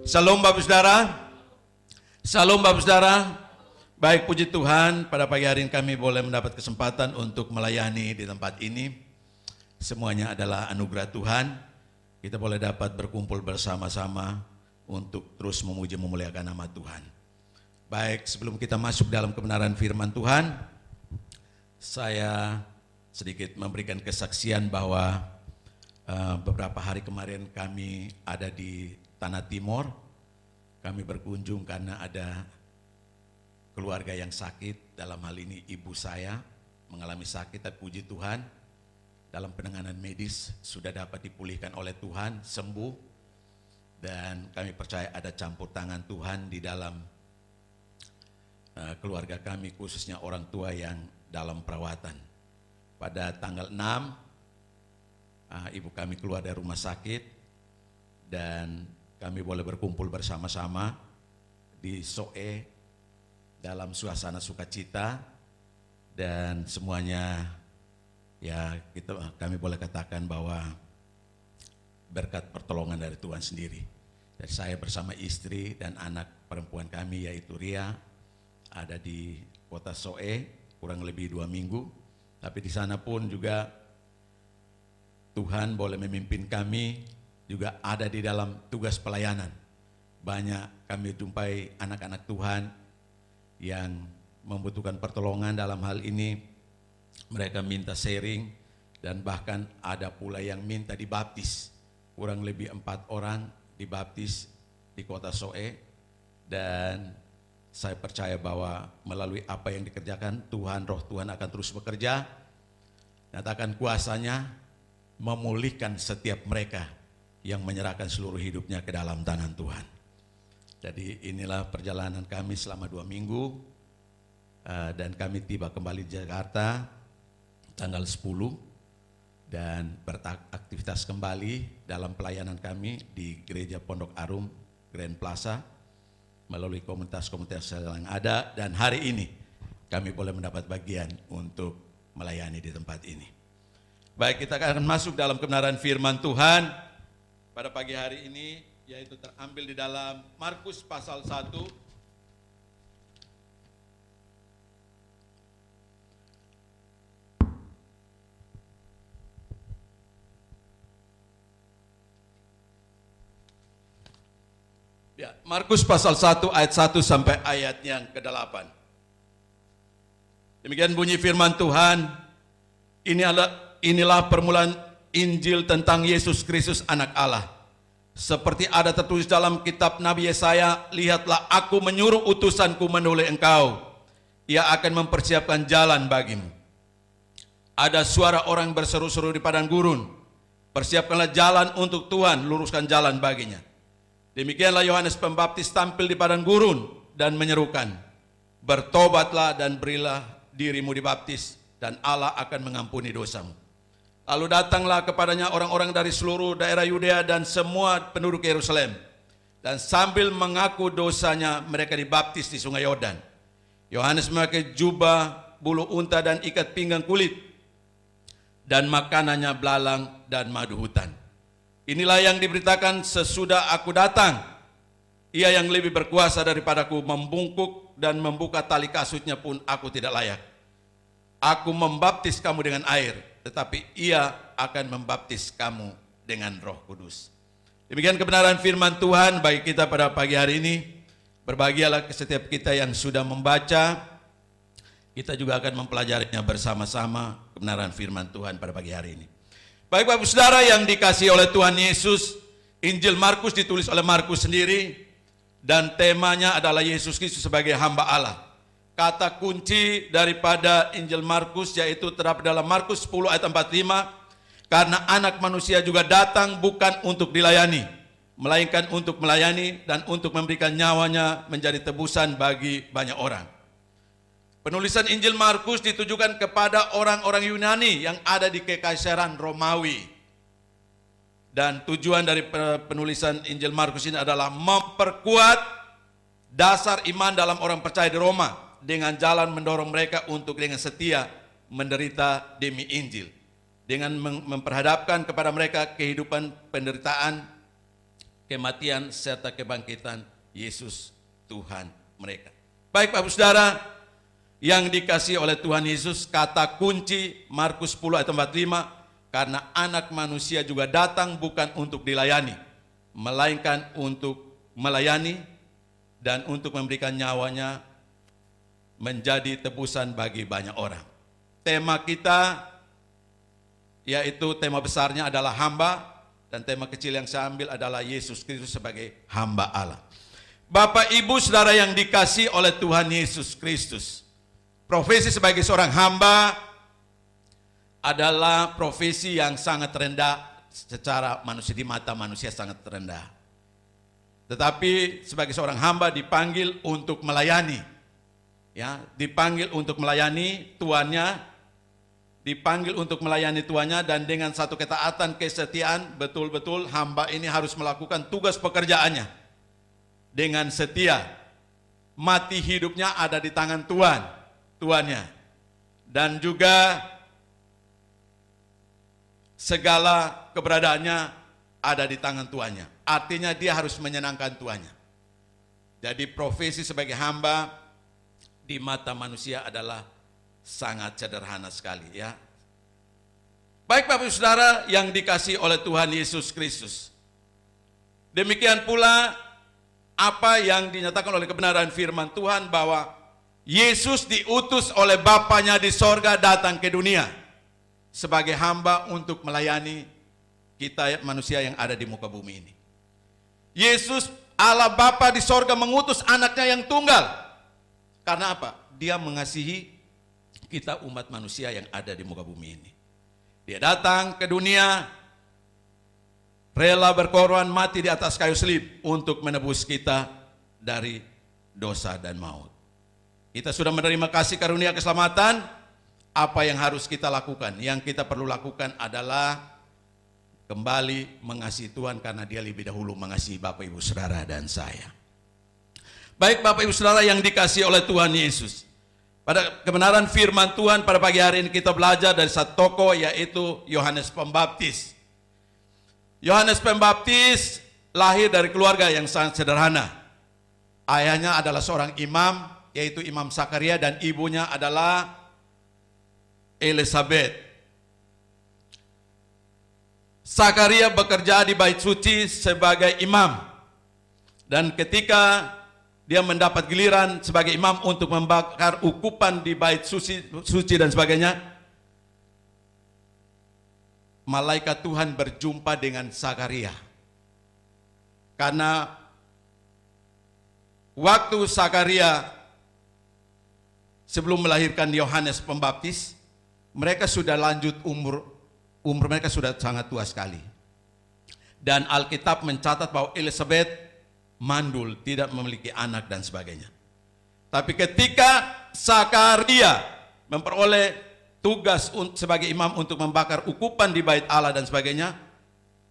Salam Bapak Saudara. Salam Bapak Saudara. Baik, puji Tuhan, pada pagi hari ini kami boleh mendapat kesempatan untuk melayani di tempat ini. Semuanya adalah anugerah Tuhan. Kita boleh dapat berkumpul bersama-sama untuk terus memuji memuliakan nama Tuhan. Baik, sebelum kita masuk dalam kebenaran firman Tuhan, saya sedikit memberikan kesaksian bahwa beberapa hari kemarin kami ada di Tanah Timur. Kami berkunjung karena ada keluarga yang sakit, dalam hal ini ibu saya mengalami sakit, tapi puji Tuhan dalam penanganan medis sudah dapat dipulihkan oleh Tuhan, sembuh, dan kami percaya ada campur tangan Tuhan di dalam keluarga kami, khususnya orang tua yang dalam perawatan. Pada tanggal 6, ibu kami keluar dari rumah sakit dan kami boleh berkumpul bersama-sama di Soe dalam suasana sukacita, dan semuanya ya kami boleh katakan bahwa berkat pertolongan dari Tuhan sendiri. Dan saya bersama istri dan anak perempuan kami yaitu Ria ada di kota Soe kurang lebih 2 minggu, tapi di sana pun juga Tuhan boleh memimpin kami juga ada di dalam tugas pelayanan. Banyak kami jumpai anak-anak Tuhan yang membutuhkan pertolongan dalam hal ini. Mereka minta sharing dan bahkan ada pula yang minta dibaptis. Kurang lebih 4 orang dibaptis di kota Soe, dan saya percaya bahwa melalui apa yang dikerjakan Tuhan, roh Tuhan akan terus bekerja, nyatakan kuasanya memulihkan setiap mereka yang menyerahkan seluruh hidupnya ke dalam tangan Tuhan. Jadi inilah perjalanan kami selama 2 minggu, dan kami tiba kembali di Jakarta tanggal 10 dan beraktivitas kembali dalam pelayanan kami di Gereja Pondok Arum Grand Plaza melalui komunitas-komunitas yang ada, dan hari ini kami boleh mendapat bagian untuk melayani di tempat ini. Baik, kita akan masuk dalam kebenaran firman Tuhan pada pagi hari ini, yaitu terambil di dalam Markus pasal 1 ya, Markus pasal 1 ayat 1 sampai ayat yang ke-8. Demikian bunyi firman Tuhan. Inilah permulaan Injil tentang Yesus Kristus anak Allah. Seperti ada tertulis dalam kitab Nabi Yesaya, lihatlah aku menyuruh utusanku menulis engkau. Ia akan mempersiapkan jalan bagimu. Ada suara orang berseru-seru di padang gurun. Persiapkanlah jalan untuk Tuhan, luruskan jalan baginya. Demikianlah Yohanes Pembaptis tampil di padang gurun dan menyerukan, bertobatlah dan berilah dirimu dibaptis, dan Allah akan mengampuni dosamu. Lalu datanglah kepadanya orang-orang dari seluruh daerah Yudea dan semua penduduk Yerusalem, dan sambil mengaku dosanya mereka dibaptis di sungai Yordan. Yohanes memakai jubah bulu unta dan ikat pinggang kulit, dan makanannya belalang dan madu hutan. Inilah yang diberitakan sesudah aku datang. Ia yang lebih berkuasa daripadaku, membungkuk dan membuka tali kasutnya pun aku tidak layak. Aku membaptis kamu dengan air, tetapi ia akan membaptis kamu dengan Roh Kudus. Demikian kebenaran firman Tuhan bagi kita pada pagi hari ini. Berbahagialah ke setiap kita yang sudah membaca. Kita juga akan mempelajarinya bersama-sama kebenaran firman Tuhan pada pagi hari ini. Baik Bapak Saudara yang dikasihi oleh Tuhan Yesus, Injil Markus ditulis oleh Markus sendiri, dan temanya adalah Yesus Kristus sebagai hamba Allah. Kata kunci daripada Injil Markus yaitu terdapat dalam Markus 10 ayat 45, karena anak manusia juga datang bukan untuk dilayani, melainkan untuk melayani dan untuk memberikan nyawanya menjadi tebusan bagi banyak orang. Penulisan Injil Markus ditujukan kepada orang-orang Yunani yang ada di Kekaisaran Romawi. Dan tujuan dari penulisan Injil Markus ini adalah memperkuat dasar iman dalam orang percaya di Roma, dengan jalan mendorong mereka untuk dengan setia menderita demi Injil, dengan memperhadapkan kepada mereka kehidupan penderitaan kematian serta kebangkitan Yesus Tuhan mereka. Baik Bapak Saudara, yang dikasihi oleh Tuhan Yesus, kata kunci Markus 10 ayat 45, karena anak manusia juga datang bukan untuk dilayani, melainkan untuk melayani dan untuk memberikan nyawanya menjadi tebusan bagi banyak orang. Tema kita, yaitu tema besarnya adalah hamba, dan tema kecil yang saya ambil adalah Yesus Kristus sebagai hamba Allah. Bapak Ibu Saudara yang dikasihi oleh Tuhan Yesus Kristus, profesi sebagai seorang hamba adalah profesi yang sangat rendah secara manusia, di mata manusia sangat rendah. Tetapi sebagai seorang hamba dipanggil untuk melayani, ya, dipanggil untuk melayani tuannya, dipanggil untuk melayani tuannya, dan dengan satu ketaatan, kesetiaan, betul-betul hamba ini harus melakukan tugas pekerjaannya dengan setia. Mati hidupnya ada di tangan tuannya, dan juga segala keberadaannya ada di tangan tuannya. Artinya dia harus menyenangkan tuannya. Jadi profesi sebagai hamba di mata manusia adalah sangat sederhana sekali, ya. Baik Bapak Ibu Saudara yang dikasihi oleh Tuhan Yesus Kristus, demikian pula apa yang dinyatakan oleh kebenaran firman Tuhan, bahwa Yesus diutus oleh Bapanya di sorga datang ke dunia sebagai hamba untuk melayani kita manusia yang ada di muka bumi ini. Yesus Allah Bapa di sorga mengutus anaknya yang tunggal. Karena apa? Dia mengasihi kita umat manusia yang ada di muka bumi ini. Dia datang ke dunia, rela berkorban mati di atas kayu salib untuk menebus kita dari dosa dan maut. Kita sudah menerima kasih karunia keselamatan. Apa yang harus kita lakukan? Yang kita perlu lakukan adalah kembali mengasihi Tuhan, karena Dia lebih dahulu mengasihi Bapak Ibu Saudara dan saya. Baik Bapak Ibu Saudara yang dikasihi oleh Tuhan Yesus, pada kebenaran firman Tuhan pada pagi hari ini kita belajar dari satu tokoh, yaitu Yohanes Pembaptis. Yohanes Pembaptis lahir dari keluarga yang sangat sederhana. Ayahnya adalah seorang imam, yaitu Imam Sakaria, dan ibunya adalah Elizabeth. Sakaria bekerja di bait suci sebagai imam, dan ketika dia mendapat giliran sebagai imam untuk membakar ukupan di bait suci dan sebagainya, malaikat Tuhan berjumpa dengan Sakaria. Karena waktu Sakaria sebelum melahirkan Yohanes Pembaptis, mereka sudah lanjut umur mereka sudah sangat tua sekali. Dan Alkitab mencatat bahwa Elizabeth mandul, tidak memiliki anak dan sebagainya. Tapi ketika Sakaria memperoleh tugas sebagai imam untuk membakar ukupan di bait Allah dan sebagainya,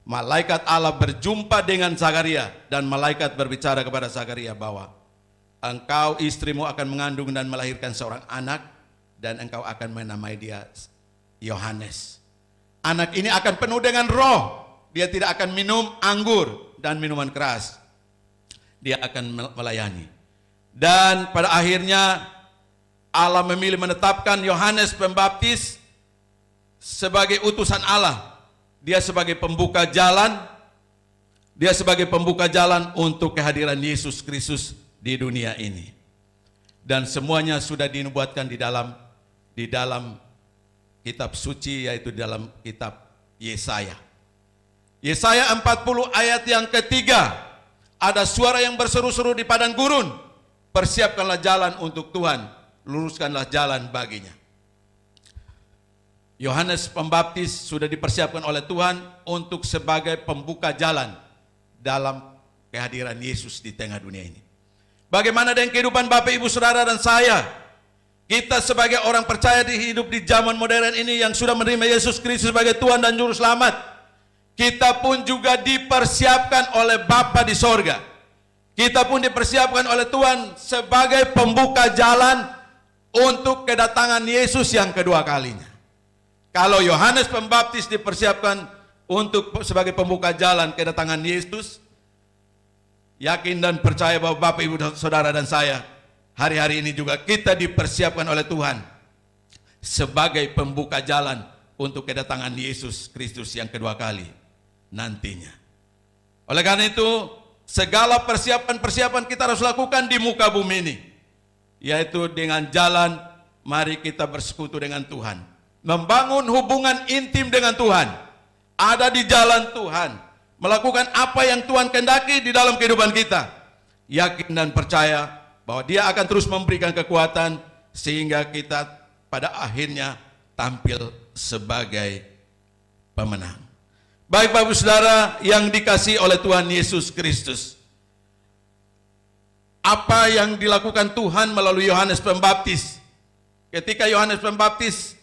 malaikat Allah berjumpa dengan Sakaria, dan malaikat berbicara kepada Sakaria bahwa engkau, istrimu akan mengandung dan melahirkan seorang anak, dan engkau akan menamai dia Yohanes. Anak ini akan penuh dengan roh. Dia tidak akan minum anggur dan minuman keras. Dia akan melayani. Dan pada akhirnya Allah memilih menetapkan Yohanes Pembaptis sebagai utusan Allah. Dia sebagai pembuka jalan. Dia sebagai pembuka jalan untuk kehadiran Yesus Kristus di dunia ini. Dan semuanya sudah dinubuatkan di dalam kitab suci, yaitu dalam kitab Yesaya. Yesaya 40 ayat yang ketiga, ada suara yang berseru-seru di padang gurun, persiapkanlah jalan untuk Tuhan, luruskanlah jalan baginya. Yohanes Pembaptis sudah dipersiapkan oleh Tuhan untuk sebagai pembuka jalan dalam kehadiran Yesus di tengah dunia ini. Bagaimana dengan kehidupan Bapak Ibu Saudara dan saya? Kita sebagai orang percaya hidup di zaman modern ini yang sudah menerima Yesus Kristus sebagai Tuhan dan Juru Selamat, kita pun juga dipersiapkan oleh Bapa di sorga. Kita pun dipersiapkan oleh Tuhan sebagai pembuka jalan untuk kedatangan Yesus yang kedua kalinya. Kalau Yohanes Pembaptis dipersiapkan untuk sebagai pembuka jalan kedatangan Yesus, Yakin dan percaya bahwa Bapak, Ibu, Saudara dan saya, hari-hari ini juga kita dipersiapkan oleh Tuhan sebagai pembuka jalan untuk kedatangan Yesus Kristus yang kedua kali nantinya. Oleh karena itu, segala persiapan-persiapan kita harus lakukan di muka bumi ini, yaitu dengan jalan, mari kita bersekutu dengan Tuhan, membangun hubungan intim dengan Tuhan, ada di jalan Tuhan, melakukan apa yang Tuhan kehendaki di dalam kehidupan kita, yakin dan percaya bahwa Dia akan terus memberikan kekuatan sehingga kita pada akhirnya tampil sebagai pemenang. Baik Bapak Ibu Saudara yang dikasihi oleh Tuhan Yesus Kristus, apa yang dilakukan Tuhan melalui Yohanes Pembaptis? Ketika Yohanes Pembaptis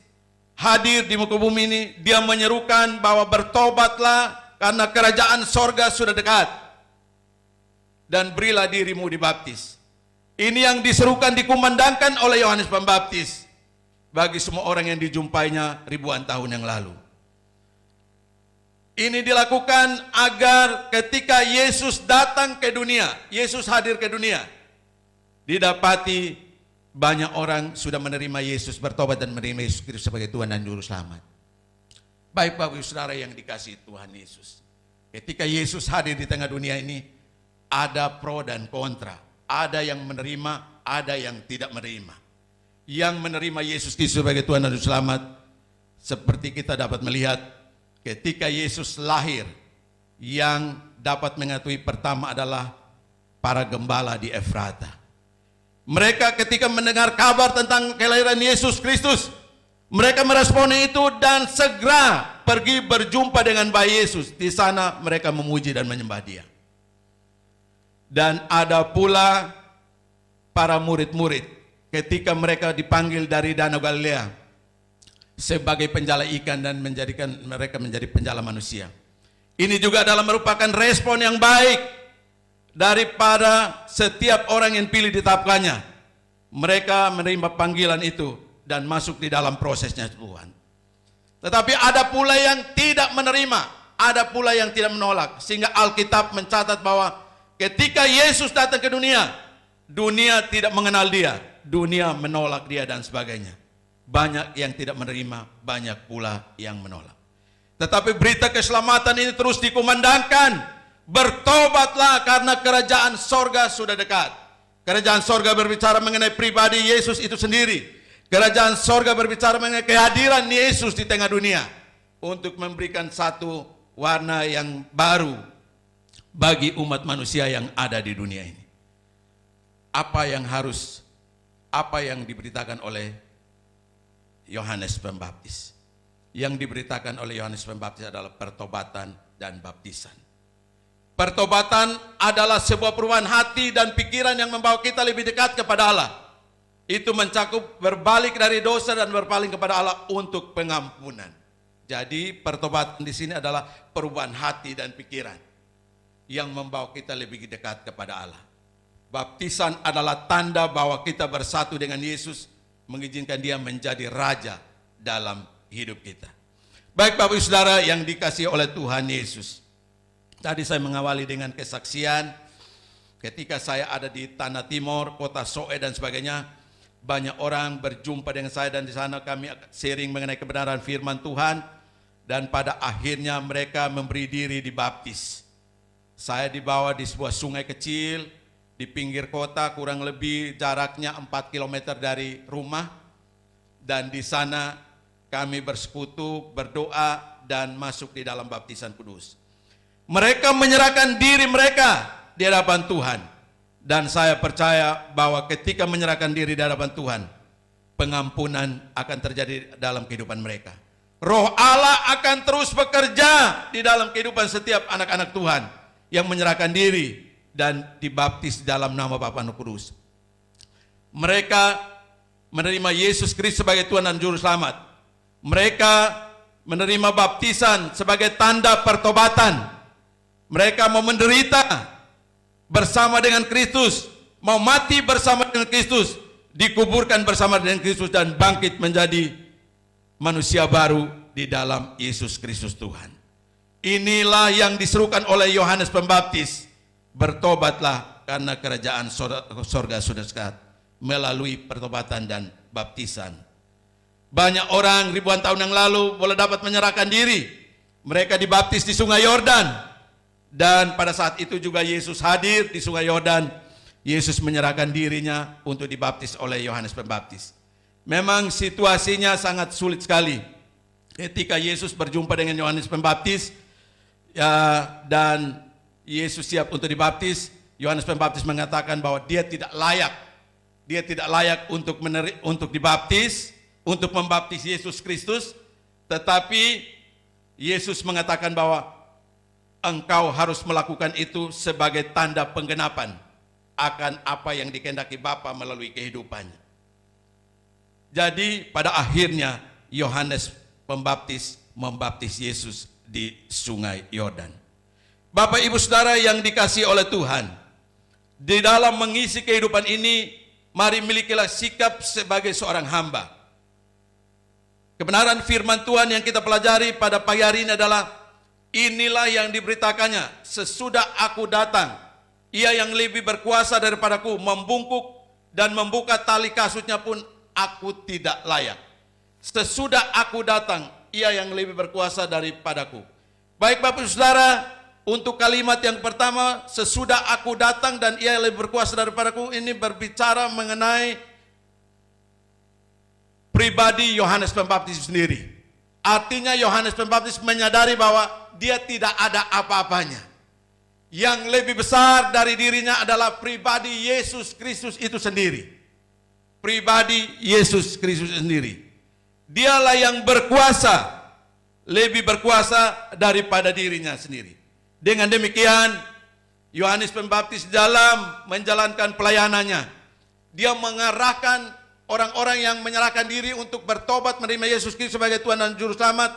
hadir di muka bumi ini, dia menyerukan bahwa bertobatlah karena kerajaan sorga sudah dekat, dan berilah dirimu dibaptis. Ini yang diserukan, dikumandangkan oleh Yohanes Pembaptis bagi semua orang yang dijumpainya ribuan tahun yang lalu. Ini dilakukan agar ketika Yesus datang ke dunia, Yesus hadir ke dunia, didapati banyak orang sudah menerima Yesus, bertobat dan menerima Yesus Kristus sebagai Tuhan dan Juru Selamat. Baik Bapak Ibu Saudara yang dikasihi Tuhan Yesus, ketika Yesus hadir di tengah dunia ini, ada pro dan kontra, ada yang menerima, ada yang tidak menerima. Yang menerima Yesus Kristus sebagai Tuhan dan Juru Selamat, seperti kita dapat melihat ketika Yesus lahir, yang dapat mengetahui pertama adalah para gembala di Efrata. Mereka ketika mendengar kabar tentang kelahiran Yesus Kristus, mereka meresponi itu dan segera pergi berjumpa dengan bayi Yesus. Di sana mereka memuji dan menyembah Dia. Dan ada pula para murid-murid ketika mereka dipanggil dari Danau Galilea sebagai penjala ikan dan menjadikan mereka menjadi penjala manusia. Ini juga adalah merupakan respon yang baik daripada setiap orang yang pilih ditetapkannya. Mereka menerima panggilan itu dan masuk di dalam prosesnya Tuhan. Tetapi ada pula yang tidak menerima, ada pula yang tidak menolak. Sehingga Alkitab mencatat bahwa ketika Yesus datang ke dunia, dunia tidak mengenal Dia, dunia menolak Dia dan sebagainya. Banyak yang tidak menerima, banyak pula yang menolak. Tetapi berita keselamatan ini terus dikumandangkan. Bertobatlah karena kerajaan sorga sudah dekat. Kerajaan sorga berbicara mengenai pribadi Yesus itu sendiri. Kerajaan sorga berbicara mengenai kehadiran Yesus di tengah dunia untuk memberikan satu warna yang baru bagi umat manusia yang ada di dunia ini. Apa yang diberitakan oleh Yohanes Pembaptis? Yang diberitakan oleh Yohanes Pembaptis adalah pertobatan dan baptisan. Pertobatan adalah sebuah perubahan hati dan pikiran yang membawa kita lebih dekat kepada Allah. Itu mencakup berbalik dari dosa dan berpaling kepada Allah untuk pengampunan. Jadi pertobatan di sini adalah perubahan hati dan pikiran yang membawa kita lebih dekat kepada Allah. Baptisan adalah tanda bahwa kita bersatu dengan Yesus, mengizinkan Dia menjadi Raja dalam hidup kita. Baik Bapak Ibu Saudara yang dikasihi oleh Tuhan Yesus, tadi saya mengawali dengan kesaksian ketika saya ada di Tanah Timur, kota Soe dan sebagainya. Banyak orang berjumpa dengan saya dan di sana kami sharing mengenai kebenaran firman Tuhan, dan pada akhirnya mereka memberi diri dibaptis. Saya dibawa di sebuah sungai kecil di pinggir kota, kurang lebih jaraknya 4 km dari rumah, dan di sana kami bersekutu, berdoa dan masuk di dalam baptisan kudus. Mereka menyerahkan diri mereka di hadapan Tuhan. Dan saya percaya bahwa ketika menyerahkan diri di hadapan Tuhan, pengampunan akan terjadi dalam kehidupan mereka. Roh Allah akan terus bekerja di dalam kehidupan setiap anak-anak Tuhan yang menyerahkan diri dan dibaptis dalam nama Bapa dan Roh Kudus. Mereka menerima Yesus Kristus sebagai Tuhan dan Juru Selamat. Mereka menerima baptisan sebagai tanda pertobatan. Mereka mau menderita bersama dengan Kristus, mau mati bersama dengan Kristus, dikuburkan bersama dengan Kristus dan bangkit menjadi manusia baru di dalam Yesus Kristus Tuhan. Inilah yang diserukan oleh Yohanes Pembaptis bertobatlah karena kerajaan sorga sudah dekat, melalui pertobatan dan baptisan. Banyak orang ribuan tahun yang lalu boleh dapat menyerahkan diri. Mereka dibaptis di Sungai Yordan. Dan pada saat itu juga Yesus hadir di Sungai Yordan. Yesus menyerahkan dirinya untuk dibaptis oleh Yohanes Pembaptis. Memang situasinya sangat sulit sekali. Ketika Yesus berjumpa dengan Yohanes Pembaptis, dan Yesus siap untuk dibaptis, Yohanes Pembaptis mengatakan bahwa dia tidak layak. Dia tidak layak untuk dibaptis, untuk membaptis Yesus Kristus. Tetapi Yesus mengatakan bahwa engkau harus melakukan itu sebagai tanda penggenapan akan apa yang dikehendaki Bapa melalui kehidupannya. Jadi pada akhirnya Yohanes Pembaptis membaptis Yesus di Sungai Yordan. Bapak Ibu Saudara yang dikasihi oleh Tuhan, di dalam mengisi kehidupan ini, mari milikilah sikap sebagai seorang hamba. Kebenaran firman Tuhan yang kita pelajari pada pagi hari ini adalah, inilah yang diberitakannya, sesudah aku datang, ia yang lebih berkuasa daripadaku, membungkuk dan membuka tali kasutnya pun aku tidak layak. Sesudah aku datang, ia yang lebih berkuasa daripadaku. Baik Bapak Saudara, untuk kalimat yang pertama, sesudah aku datang dan ia yang lebih berkuasa daripadaku, ini berbicara mengenai pribadi Yohanes Pembaptis sendiri. Artinya Yohanes Pembaptis menyadari bahwa dia tidak ada apa-apanya. Yang lebih besar dari dirinya adalah pribadi Yesus Kristus itu sendiri. Pribadi Yesus Kristus sendiri. Dialah yang berkuasa, lebih berkuasa daripada dirinya sendiri. Dengan demikian, Yohanes Pembaptis dalam menjalankan pelayanannya, dia mengarahkan orang-orang yang menyerahkan diri untuk bertobat menerima Yesus Kristus sebagai Tuhan dan Juru Selamat,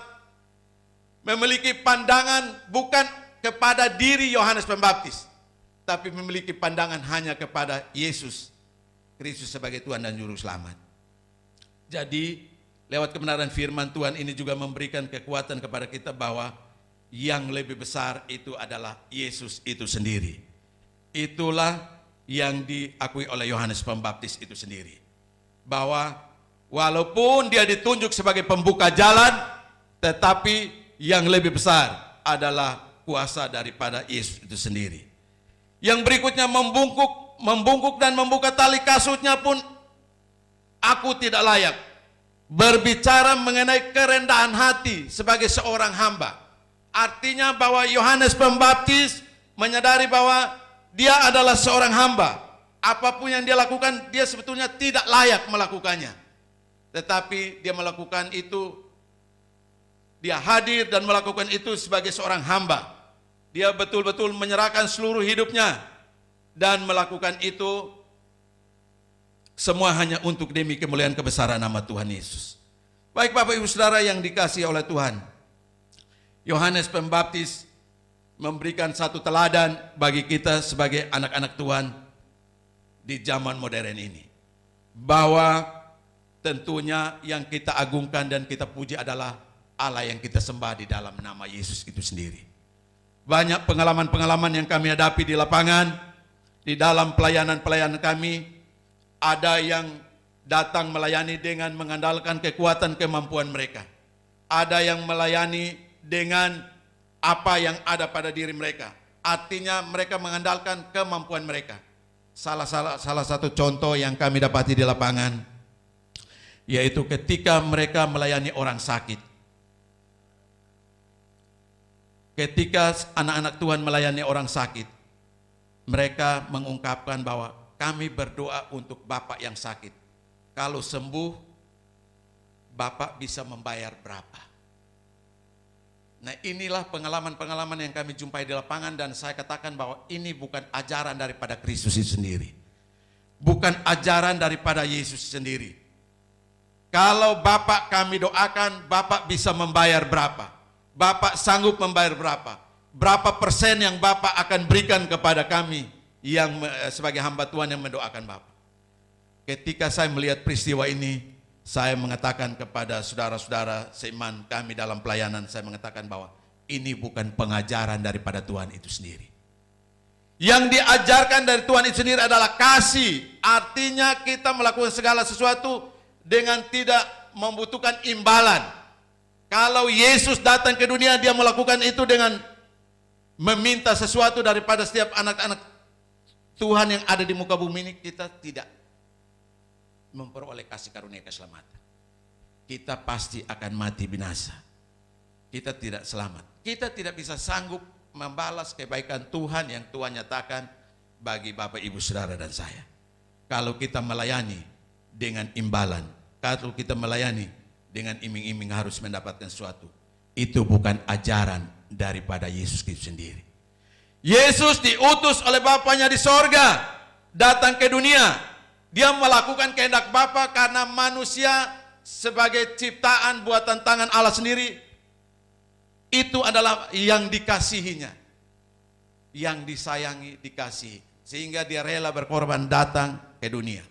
memiliki pandangan bukan kepada diri Yohanes Pembaptis, tapi memiliki pandangan hanya kepada Yesus Kristus sebagai Tuhan dan Juru Selamat. Jadi, lewat kebenaran firman Tuhan ini juga memberikan kekuatan kepada kita bahwa yang lebih besar itu adalah Yesus itu sendiri. Itulah yang diakui oleh Yohanes Pembaptis itu sendiri. Bahwa walaupun dia ditunjuk sebagai pembuka jalan, tetapi yang lebih besar adalah kuasa daripada Yesus itu sendiri. Yang berikutnya membungkuk dan membuka tali kasutnya pun aku tidak layak. Berbicara mengenai kerendahan hati sebagai seorang hamba. Artinya bahwa Yohanes Pembaptis menyadari bahwa dia adalah seorang hamba. Apapun yang dia lakukan, dia sebetulnya tidak layak melakukannya. Tetapi dia melakukan itu, dia hadir dan melakukan itu sebagai seorang hamba. Dia betul-betul menyerahkan seluruh hidupnya dan melakukan itu semua hanya untuk demi kemuliaan kebesaran nama Tuhan Yesus. Baik Bapak Ibu Saudara yang dikasihi oleh Tuhan, Yohanes Pembaptis memberikan satu teladan bagi kita sebagai anak-anak Tuhan di zaman modern ini. Bahwa tentunya yang kita agungkan dan kita puji adalah Allah yang kita sembah di dalam nama Yesus itu sendiri. Banyak pengalaman-pengalaman yang kami hadapi di lapangan, di dalam pelayanan-pelayanan kami, ada yang datang melayani dengan mengandalkan kekuatan kemampuan mereka. Ada yang melayani dengan apa yang ada pada diri mereka. Artinya mereka mengandalkan kemampuan mereka. Salah satu contoh yang kami dapati di lapangan, yaitu ketika mereka melayani orang sakit. Ketika anak-anak Tuhan melayani orang sakit, mereka mengungkapkan bahwa kami berdoa untuk Bapak yang sakit. Kalau sembuh, Bapak bisa membayar berapa? Nah, inilah pengalaman-pengalaman yang kami jumpai di lapangan, dan saya katakan bahwa ini bukan ajaran daripada Kristus itu sendiri. Bukan ajaran daripada Yesus sendiri. Kalau Bapak kami doakan, Bapak bisa membayar berapa? Bapak sanggup membayar berapa? Berapa persen yang Bapak akan berikan kepada kami yang sebagai hamba Tuhan yang mendoakan Bapak? Ketika saya melihat peristiwa ini, saya mengatakan kepada saudara-saudara seiman kami dalam pelayanan, saya mengatakan bahwa ini bukan pengajaran daripada Tuhan itu sendiri. Yang diajarkan dari Tuhan itu sendiri adalah kasih. Artinya kita melakukan segala sesuatu dengan tidak membutuhkan imbalan. Kalau Yesus datang ke dunia, dia melakukan itu dengan meminta sesuatu daripada setiap anak-anak Tuhan yang ada di muka bumi ini. Kita tidak memperoleh kasih karunia keselamatan. Kita pasti akan mati binasa. Kita tidak selamat. Kita tidak bisa sanggup membalas kebaikan Tuhan yang Tuhan nyatakan bagi Bapak, Ibu, Saudara, dan saya. Kalau kita melayani dengan imbalan, kalau kita melayani dengan iming-iming harus mendapatkan sesuatu, itu bukan ajaran daripada Yesus Kristus sendiri. Yesus diutus oleh Bapaknya di sorga, datang ke dunia. Dia melakukan kehendak Bapa karena manusia sebagai ciptaan buatan tangan Allah sendiri, itu adalah yang dikasihinya, yang disayangi, dikasihi. Sehingga dia rela berkorban datang ke dunia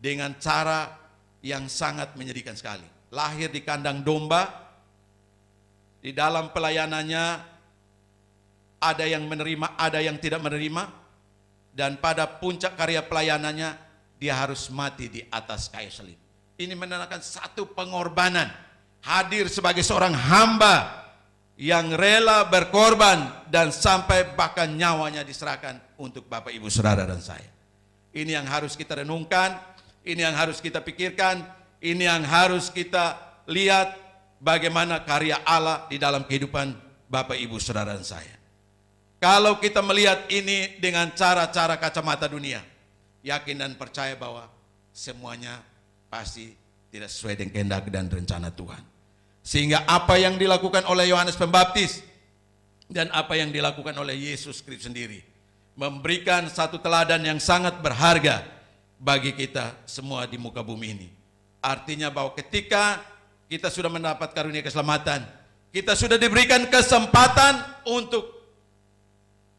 dengan cara yang sangat menyedihkan sekali. Lahir di kandang domba, di dalam pelayanannya ada yang menerima, ada yang tidak menerima, dan pada puncak karya pelayanannya dia harus mati di atas kayu salib. Ini menandakan satu pengorbanan, hadir sebagai seorang hamba yang rela berkorban dan sampai bahkan nyawanya diserahkan untuk Bapak, Ibu, Saudara, dan saya. Ini yang harus kita renungkan, ini yang harus kita pikirkan, ini yang harus kita lihat bagaimana karya Allah di dalam kehidupan Bapak, Ibu, Saudara, dan saya. Kalau kita melihat ini dengan cara-cara kacamata dunia, yakin dan percaya bahwa semuanya pasti tidak sesuai dengan kehendak dan rencana Tuhan. Sehingga apa yang dilakukan oleh Yohanes Pembaptis dan apa yang dilakukan oleh Yesus Kristus sendiri memberikan satu teladan yang sangat berharga bagi kita semua di muka bumi ini. Artinya bahwa ketika kita sudah mendapat karunia keselamatan, kita sudah diberikan kesempatan untuk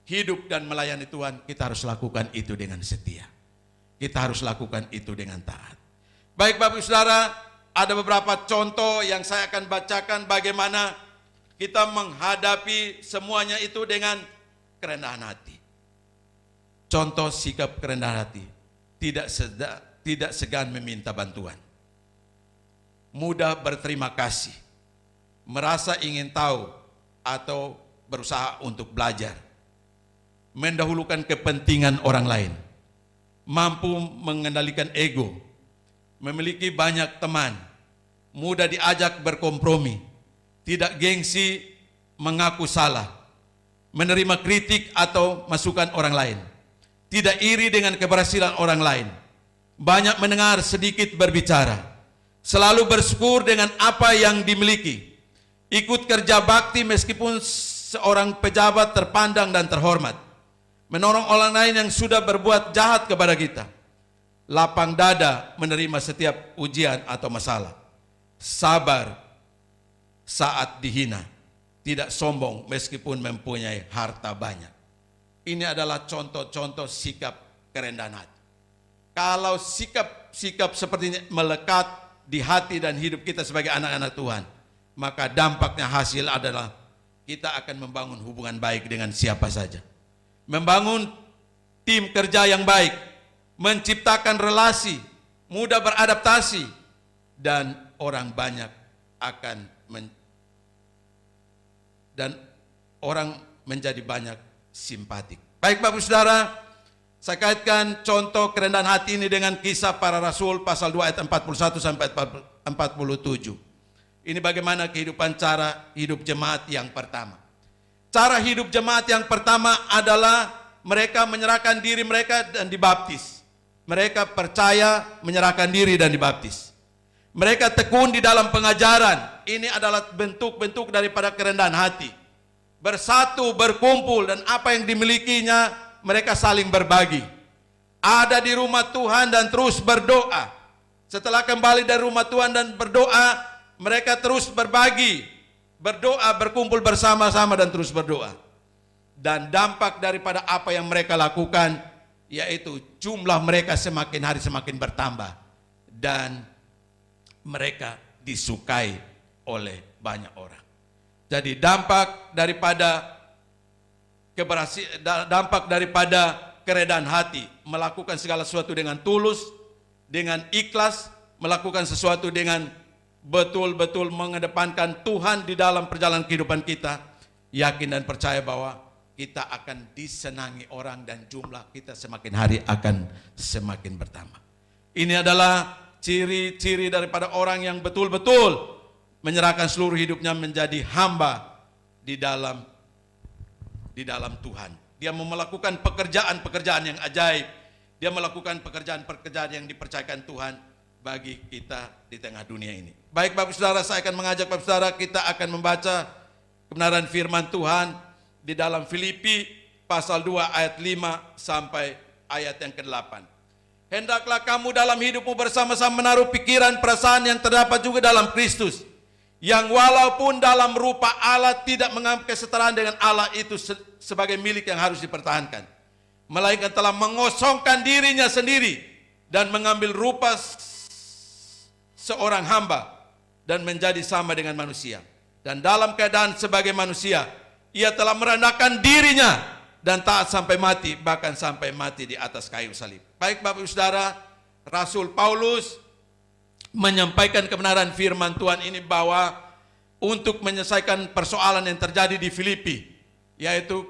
hidup dan melayani Tuhan. Kita harus lakukan itu dengan setia. Kita harus lakukan itu dengan taat. Baik Bapak Ibu Saudara, ada beberapa contoh yang saya akan bacakan bagaimana kita menghadapi semuanya itu dengan kerendahan hati. Contoh sikap kerendahan hati, tidak segan meminta bantuan, mudah berterima kasih, merasa ingin tahu atau berusaha untuk belajar, mendahulukan kepentingan orang lain, mampu mengendalikan ego, memiliki banyak teman, mudah diajak berkompromi, tidak gengsi mengaku salah, menerima kritik atau masukan orang lain, tidak iri dengan keberhasilan orang lain, banyak mendengar, sedikit berbicara, selalu bersyukur dengan apa yang dimiliki, ikut kerja bakti meskipun seorang pejabat terpandang dan terhormat, menolong orang lain yang sudah berbuat jahat kepada kita, lapang dada menerima setiap ujian atau masalah, sabar saat dihina, tidak sombong meskipun mempunyai harta banyak. Ini adalah contoh-contoh sikap kerendahan hati. Kalau sikap seperti ini melekat di hati dan hidup kita sebagai anak-anak Tuhan, maka dampaknya hasil adalah kita akan membangun hubungan baik dengan siapa saja, membangun tim kerja yang baik, menciptakan relasi, mudah beradaptasi, dan orang banyak akan orang menjadi banyak simpatik. Baik Bapak Saudara, saya kaitkan contoh kerendahan hati ini dengan Kisah Para Rasul pasal 2 ayat 41 sampai 47. Ini bagaimana kehidupan cara hidup jemaat yang pertama. Cara hidup jemaat yang pertama adalah mereka menyerahkan diri mereka dan dibaptis. Mereka percaya, menyerahkan diri dan dibaptis. Mereka tekun di dalam pengajaran. Ini adalah bentuk-bentuk daripada kerendahan hati. Bersatu, berkumpul, dan apa yang dimilikinya mereka saling berbagi. Ada di rumah Tuhan dan terus berdoa. Setelah kembali dari rumah Tuhan dan berdoa, mereka terus berbagi, berdoa, berkumpul bersama-sama dan terus berdoa. Dan dampak daripada apa yang mereka lakukan, yaitu jumlah mereka semakin hari semakin bertambah dan mereka disukai oleh banyak orang. Jadi dampak daripada dampak daripada keredaan hati, melakukan segala sesuatu dengan tulus, dengan ikhlas, melakukan sesuatu dengan betul-betul mengedepankan Tuhan di dalam perjalanan kehidupan kita, yakin dan percaya bahwa kita akan disenangi orang dan jumlah kita semakin hari akan semakin bertambah. Ini adalah ciri-ciri daripada orang yang betul-betul menyerahkan seluruh hidupnya menjadi hamba di dalam Tuhan. Dia mau melakukan pekerjaan-pekerjaan yang ajaib. Dia melakukan pekerjaan-pekerjaan yang dipercayakan Tuhan bagi kita di tengah dunia ini. Baik Bapak Saudara, saya akan mengajak Bapak Saudara, kita akan membaca kebenaran firman Tuhan di dalam Filipi pasal 2 ayat 5 sampai ayat yang ke-8. Hendaklah kamu dalam hidupmu bersama-sama menaruh pikiran perasaan yang terdapat juga dalam Kristus, yang walaupun dalam rupa Allah tidak menganggap kesetaraan dengan Allah itu sebagai milik yang harus dipertahankan, melainkan telah mengosongkan dirinya sendiri dan mengambil rupa seorang hamba dan menjadi sama dengan manusia. Dan dalam keadaan sebagai manusia, ia telah merendahkan dirinya dan taat sampai mati, bahkan sampai mati di atas kayu salib. Baik Bapak Ibu Saudara, Rasul Paulus menyampaikan kebenaran firman Tuhan ini bahwa untuk menyelesaikan persoalan yang terjadi di Filipi, yaitu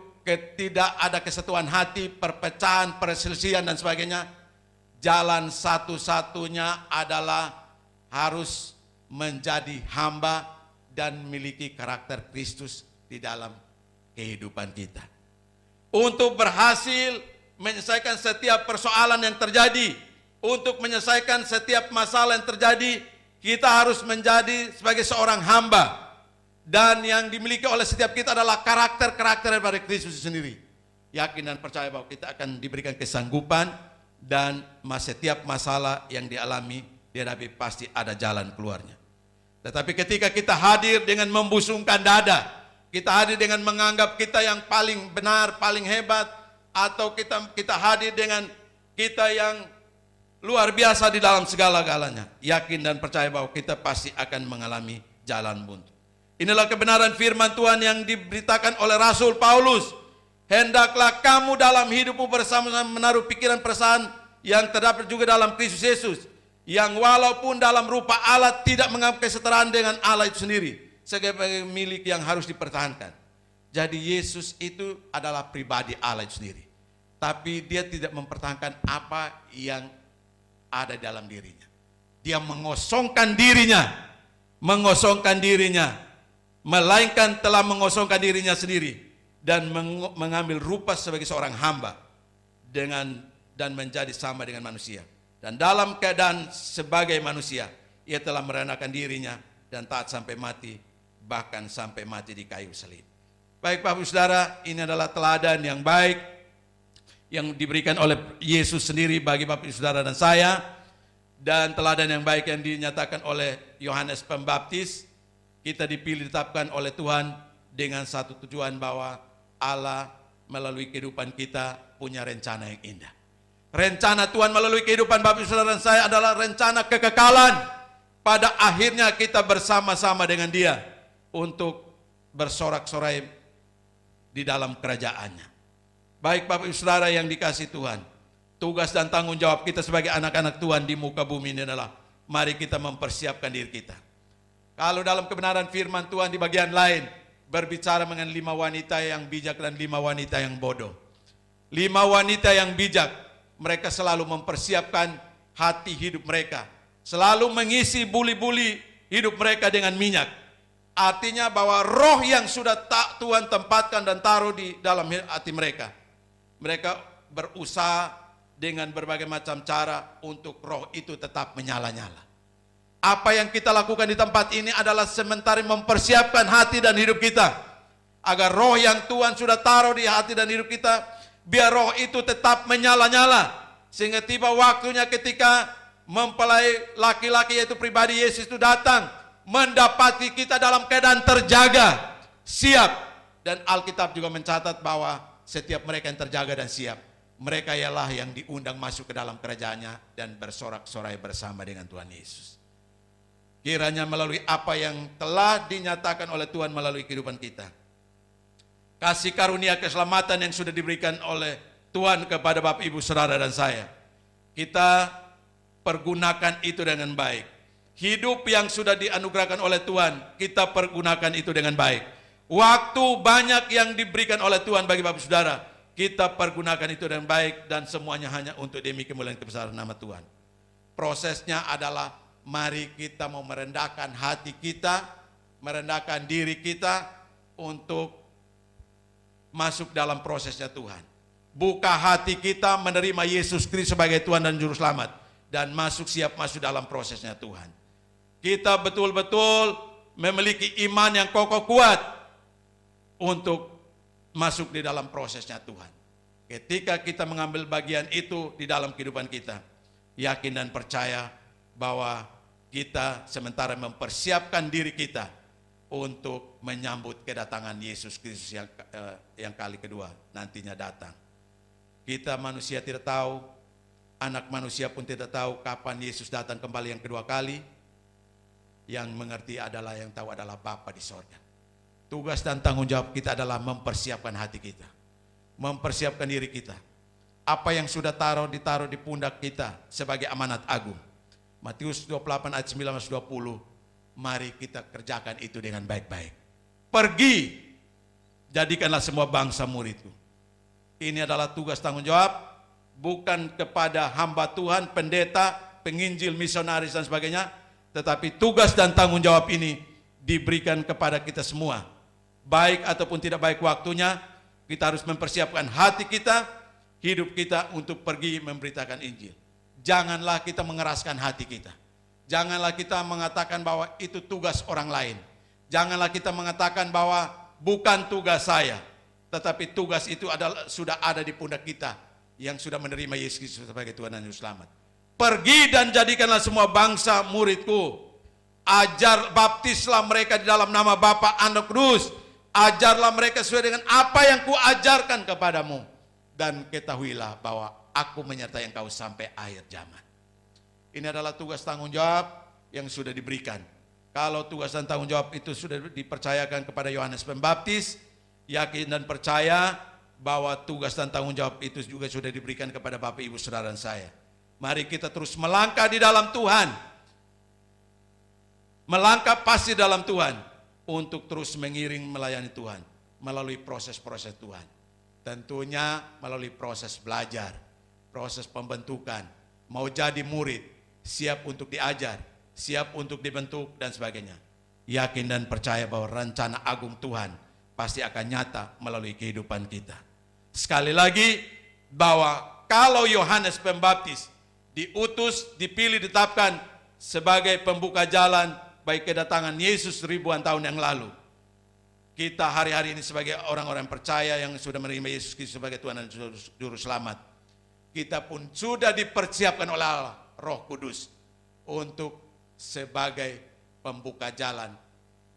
tidak ada kesatuan hati, perpecahan, perselisihan dan sebagainya, jalan satu-satunya adalah harus menjadi hamba dan memiliki karakter Kristus di dalam kehidupan kita. Untuk berhasil menyelesaikan setiap persoalan yang terjadi, untuk menyelesaikan setiap masalah yang terjadi, kita harus menjadi sebagai seorang hamba. Dan yang dimiliki oleh setiap kita adalah karakter-karakter daripada Kristus sendiri. Yakin dan percaya bahwa kita akan diberikan kesanggupan dan setiap masalah yang dialami, dihadapi pasti ada jalan keluarnya. Tetapi ketika kita hadir dengan membusungkan dada, kita hadir dengan menganggap kita yang paling benar, paling hebat, atau kita hadir dengan kita yang luar biasa di dalam segala-galanya, yakin dan percaya bahwa kita pasti akan mengalami jalan buntu. Inilah kebenaran firman Tuhan yang diberitakan oleh Rasul Paulus. Hendaklah kamu dalam hidupmu bersama-sama menaruh pikiran perasaan yang terdapat juga dalam Kristus Yesus, yang walaupun dalam rupa Allah tidak menganggap kesetaraan dengan Allah itu sendiri sebagai milik yang harus dipertahankan. Jadi Yesus itu adalah pribadi Allah itu sendiri, tapi dia tidak mempertahankan apa yang ada dalam dirinya. Dia mengosongkan dirinya, melainkan telah mengosongkan dirinya sendiri dan mengambil rupa sebagai seorang hamba dan menjadi sama dengan manusia. Dan dalam keadaan sebagai manusia, ia telah merendahkan dirinya dan taat sampai mati, bahkan sampai mati di kayu salib. Baik Bapak Ibu Saudara, ini adalah teladan yang baik yang diberikan oleh Yesus sendiri bagi Bapak Ibu Saudara dan saya, dan teladan yang baik yang dinyatakan oleh Yohanes Pembaptis. Kita dipilih, ditetapkan oleh Tuhan dengan satu tujuan bahwa Allah melalui kehidupan kita punya rencana yang indah. Rencana Tuhan melalui kehidupan Bapak Ibu Saudara dan saya adalah rencana kekekalan. Pada akhirnya kita bersama-sama dengan Dia untuk bersorak-sorai di dalam kerajaannya. Baik Bapak Ibu Saudara yang dikasihi Tuhan, tugas dan tanggung jawab kita sebagai anak-anak Tuhan di muka bumi ini adalah mari kita mempersiapkan diri kita. Kalau dalam kebenaran firman Tuhan di bagian lain berbicara mengenai 5 wanita yang bijak dan 5 wanita yang bodoh. 5 wanita yang bijak, mereka selalu mempersiapkan hati hidup mereka, selalu mengisi buli-buli hidup mereka dengan minyak. Artinya bahwa roh yang sudah Tuhan tempatkan dan taruh di dalam hati mereka, mereka berusaha dengan berbagai macam cara untuk roh itu tetap menyala-nyala. Apa yang kita lakukan di tempat ini adalah sementara mempersiapkan hati dan hidup kita, agar roh yang Tuhan sudah taruh di hati dan hidup kita, biar roh itu tetap menyala-nyala, sehingga tiba waktunya ketika mempelai laki-laki yaitu pribadi Yesus itu datang, mendapati kita dalam keadaan terjaga, siap. Dan Alkitab juga mencatat bahwa setiap mereka yang terjaga dan siap, mereka ialah yang diundang masuk ke dalam kerajaannya dan bersorak-sorai bersama dengan Tuhan Yesus. Kiranya melalui apa yang telah dinyatakan oleh Tuhan melalui kehidupan kita, kasih karunia keselamatan yang sudah diberikan oleh Tuhan kepada Bapak, Ibu, Saudara, dan saya. Kita pergunakan itu dengan baik. Hidup yang sudah dianugerahkan oleh Tuhan, kita pergunakan itu dengan baik. Waktu banyak yang diberikan oleh Tuhan bagi Bapak Saudara, kita pergunakan itu dengan baik, dan semuanya hanya untuk demi kemuliaan kebesaran nama Tuhan. Prosesnya adalah mari kita mau merendahkan hati kita, merendahkan diri kita untuk masuk dalam prosesnya Tuhan. Buka hati kita menerima Yesus Kristus sebagai Tuhan dan Juru Selamat, dan siap masuk dalam prosesnya Tuhan. Kita betul-betul memiliki iman yang kokoh kuat untuk masuk di dalam prosesnya Tuhan. Ketika kita mengambil bagian itu di dalam kehidupan kita, yakin dan percaya bahwa kita sementara mempersiapkan diri kita untuk menyambut kedatangan Yesus Kristus yang kali kedua nantinya datang. Kita manusia tidak tahu, anak manusia pun tidak tahu kapan Yesus datang kembali yang kedua kali. Yang mengerti adalah, yang tahu adalah Bapa di sorga. Tugas dan tanggung jawab kita adalah mempersiapkan hati kita, mempersiapkan diri kita. Apa yang sudah ditaruh di pundak kita sebagai amanat agung. Matius 28 ayat 19-20, mari kita kerjakan itu dengan baik-baik. Pergi, jadikanlah semua bangsa muridku. Ini adalah tugas tanggung jawab, bukan kepada hamba Tuhan, pendeta, penginjil, misionaris dan sebagainya, tetapi tugas dan tanggung jawab ini diberikan kepada kita semua. Baik ataupun tidak baik waktunya, kita harus mempersiapkan hati kita, hidup kita untuk pergi memberitakan Injil. Janganlah kita mengeraskan hati kita. Janganlah kita mengatakan bahwa itu tugas orang lain. Janganlah kita mengatakan bahwa bukan tugas saya, tetapi tugas itu sudah ada di pundak kita yang sudah menerima Yesus Kristus sebagai Tuhan dan Juru Selamat. Pergi dan jadikanlah semua bangsa muridku. Baptislah mereka di dalam nama Bapa, Anak, Kudus. Ajarlah mereka sesuai dengan apa yang kuajarkan kepadamu. Dan ketahuilah bahwa aku menyertai engkau sampai akhir zaman. Ini adalah tugas tanggung jawab yang sudah diberikan. Kalau tugas dan tanggung jawab itu sudah dipercayakan kepada Yohanes Pembaptis, yakin dan percaya bahwa tugas dan tanggung jawab itu juga sudah diberikan kepada Bapak, Ibu, Saudara, dan saya. Mari kita terus melangkah di dalam Tuhan. Melangkah pasti dalam Tuhan untuk terus mengiring melayani Tuhan melalui proses-proses Tuhan. Tentunya melalui proses belajar, proses pembentukan, mau jadi murid, siap untuk diajar, siap untuk dibentuk dan sebagainya. Yakin dan percaya bahwa rencana agung Tuhan pasti akan nyata melalui kehidupan kita. Sekali lagi, bahwa kalau Yohanes Pembaptis diutus, dipilih, ditetapkan sebagai pembuka jalan bagi kedatangan Yesus ribuan tahun yang lalu, kita hari-hari ini sebagai orang-orang percaya yang sudah menerima Yesus Kristus sebagai Tuhan dan Juru Selamat, kita pun sudah dipersiapkan oleh Allah, Roh Kudus, untuk sebagai pembuka jalan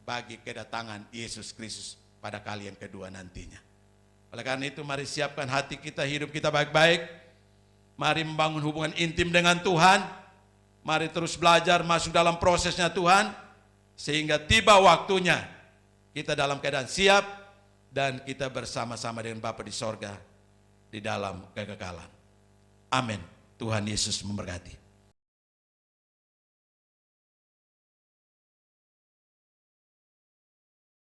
bagi kedatangan Yesus Kristus pada kali yang kedua nantinya. Oleh karena itu, mari siapkan hati kita, hidup kita baik-baik. Mari membangun hubungan intim dengan Tuhan. Mari terus belajar masuk dalam prosesnya Tuhan, sehingga tiba waktunya kita dalam keadaan siap dan kita bersama-sama dengan Bapa di sorga di dalam kekekalan. Amin. Tuhan Yesus memberkati.